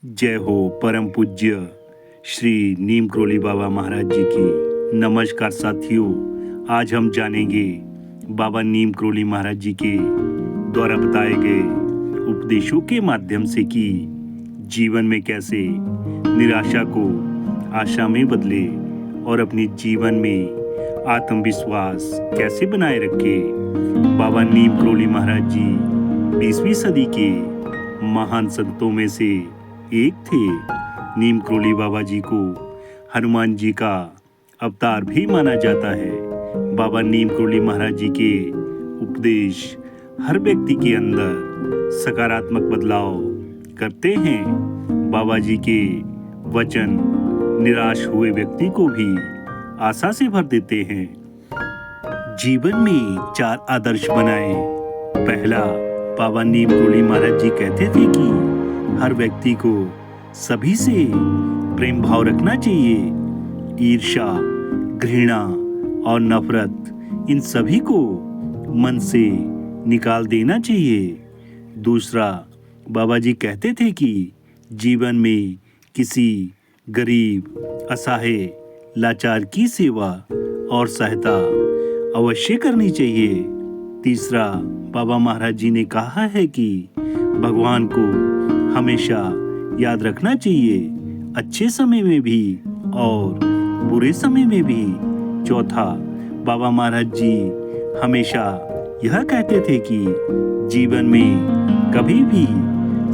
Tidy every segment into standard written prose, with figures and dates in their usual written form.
जय हो परम पूज्य श्री नीम क्रोली बाबा महाराज जी की। नमस्कार साथियों, आज हम जानेंगे बाबा नीम क्रोली महाराज जी के द्वारा बताए गए उपदेशों के माध्यम से कि जीवन में कैसे निराशा को आशा में बदले और अपने जीवन में आत्मविश्वास कैसे बनाए रखे। बाबा नीम क्रोली महाराज जी 20वीं सदी के महान संतों में से एक थे। नीम क्रोली बाबा जी को हनुमान जी का अवतार भी माना जाता है। बाबा नीम क्रोली महाराज जी के उपदेश हर व्यक्ति के अंदर सकारात्मक बदलाव करते हैं। बाबा जी के वचन निराश हुए व्यक्ति को भी आशा से भर देते हैं। जीवन में 4 आदर्श बनाएं। पहला, बाबा नीम क्रोली महाराज जी कहते थे कि हर व्यक्ति को सभी से प्रेम भाव रखना चाहिए। ईर्ष्या, घृणा और नफरत, इन सभी को मन से निकाल देना चाहिए। दूसरा, बाबा जी कहते थे कि जीवन में किसी गरीब, असहाय, लाचार की सेवा और सहायता अवश्य करनी चाहिए। तीसरा, बाबा महाराज जी ने कहा है कि भगवान को हमेशा याद रखना चाहिए, अच्छे समय में भी और बुरे समय में भी। चौथा, बाबा महाराज जी हमेशा यह कहते थे कि जीवन में कभी भी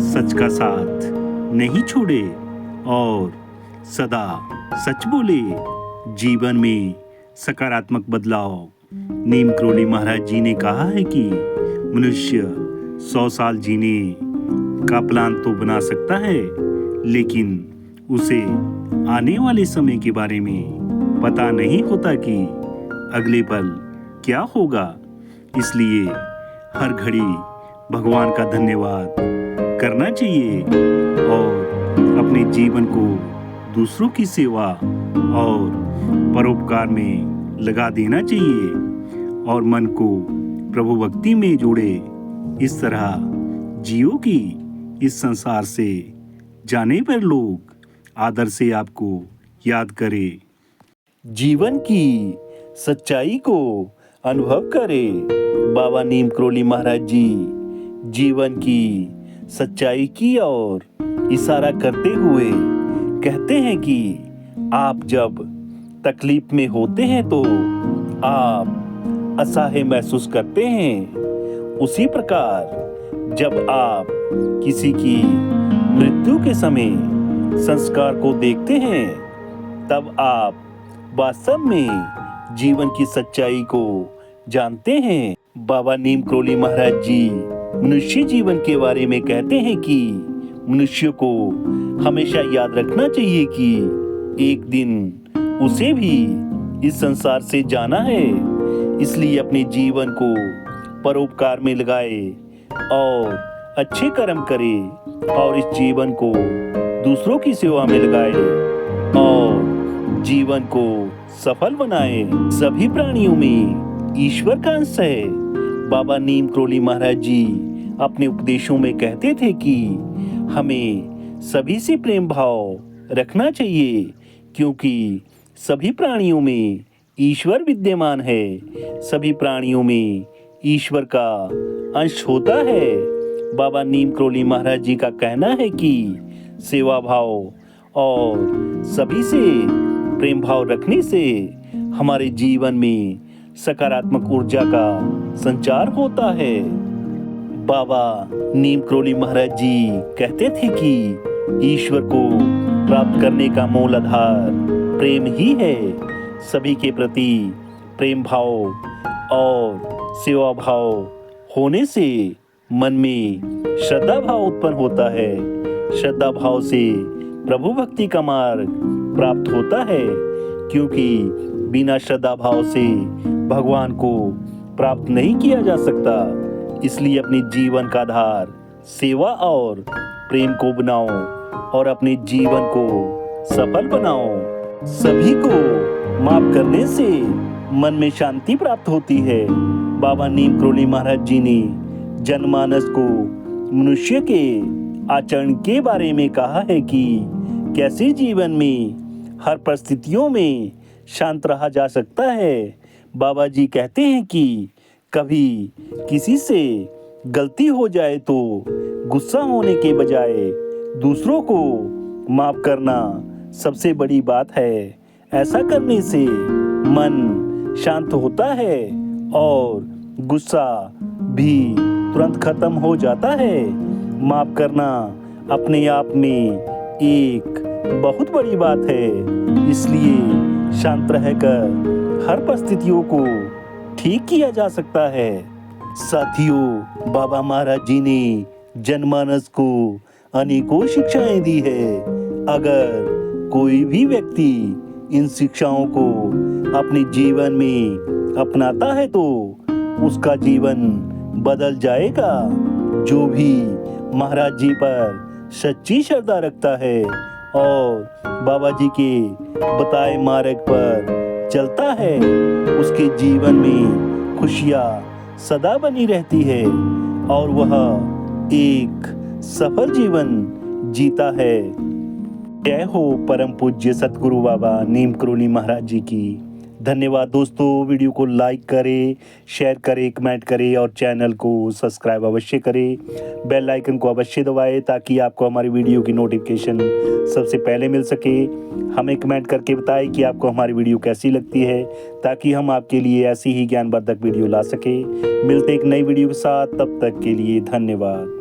सच का साथ नहीं छोड़े और सदा सच बोले। जीवन में सकारात्मक बदलाव। नीम क्रोली महाराज जी ने कहा है कि मनुष्य 100 साल जीने का प्लान तो बना सकता है, लेकिन उसे आने वाले समय के बारे में पता नहीं होता कि अगले पल क्या होगा। इसलिए हर घड़ी भगवान का धन्यवाद करना चाहिए और अपने जीवन को दूसरों की सेवा और परोपकार में लगा देना चाहिए और मन को प्रभु भक्ति में जोड़े। इस तरह जियो की इस संसार से जाने पर लोग आदर से आपको याद करें। जीवन की सच्चाई को अनुभव करें। बाबा नीम क्रोली महाराज जी जीवन की सच्चाई की ओर इशारा करते हुए कहते हैं कि आप जब तकलीफ में होते हैं तो आप असहाय महसूस करते हैं। उसी प्रकार जब आप किसी की मृत्यु के समय संस्कार को देखते हैं, तब आप वास्तव में जीवन की सच्चाई को जानते हैं। बाबा नीम क्रोली महाराज जी मनुष्य जीवन के बारे में कहते हैं कि मनुष्य को हमेशा याद रखना चाहिए कि एक दिन उसे भी इस संसार से जाना है। इसलिए अपने जीवन को परोपकार में लगाए और अच्छे कर्म करे और इस जीवन को दूसरों की सेवा में लगाए और जीवन को सफल बनाए। सभी प्राणियों में ईश्वर का अंश है। बाबा नीम क्रोली महाराज जी अपने उपदेशों में कहते थे कि हमें सभी से प्रेम भाव रखना चाहिए, क्योंकि सभी प्राणियों में ईश्वर विद्यमान है। सभी प्राणियों में ईश्वर का अंश होता है। बाबा नीम क्रोली महाराज जी का कहना है कि सेवा भाव और सभी से प्रेम भाव रखने से हमारे जीवन में सकारात्मक ऊर्जा का संचार होता है। बाबा नीम क्रोली महाराज जी कहते थे कि ईश्वर को प्राप्त करने का मूल आधार प्रेम ही है। सभी के प्रति प्रेम भाव और सेवा भाव होने से मन में श्रद्धा भाव उत्पन्न होता है। श्रद्धा भाव से प्रभु भक्ति का मार्ग प्राप्त होता है, क्योंकि बिना श्रद्धा भाव से भगवान को प्राप्त नहीं किया जा सकता। इसलिए अपने जीवन का आधार सेवा और प्रेम को बनाओ और अपने जीवन को सफल बनाओ। सभी को माफ करने से मन में शांति प्राप्त होती है। बाबा नीम क्रोली महाराज जी ने जनमानस को मनुष्य के आचरण के बारे में कहा है कि कैसे जीवन में हर परिस्थितियों में शांत रहा जा सकता है। बाबा जी कहते हैं कि कभी किसी से गलती हो जाए तो गुस्सा होने के बजाय दूसरों को माफ करना सबसे बड़ी बात है। ऐसा करने से मन शांत होता है और गुस्सा भी तुरंत खत्म हो जाता है। माफ करना अपने आप में एक बहुत बड़ी बात है, इसलिए शांत रहकर हर परिस्थितियों को ठीक किया जा सकता है। साथियों, बाबा महाराज जी ने जनमानस को अनेकों शिक्षाएं दी है। अगर कोई भी व्यक्ति इन शिक्षाओं को अपने जीवन में अपनाता है तो उसका जीवन बदल जाएगा। जो भी महाराज जी पर सच्ची श्रद्धा रखता है और बाबा जी के बताए मार्ग पर चलता है, उसके जीवन में खुशियाँ सदा बनी रहती है और वह एक सफल जीवन जीता है। जय हो परम पूज्य सतगुरु बाबा नीम करोली महाराज जी की। धन्यवाद दोस्तों। वीडियो को लाइक करें, शेयर करें, कमेंट करें और चैनल को सब्सक्राइब अवश्य करें। बेल आइकन को अवश्य दबाएं ताकि आपको हमारी वीडियो की नोटिफिकेशन सबसे पहले मिल सके। हमें कमेंट करके बताएं कि आपको हमारी वीडियो कैसी लगती है ताकि हम आपके लिए ऐसी ही ज्ञानवर्धक वीडियो ला सके। मिलते एक नई वीडियो के साथ, तब तक के लिए धन्यवाद।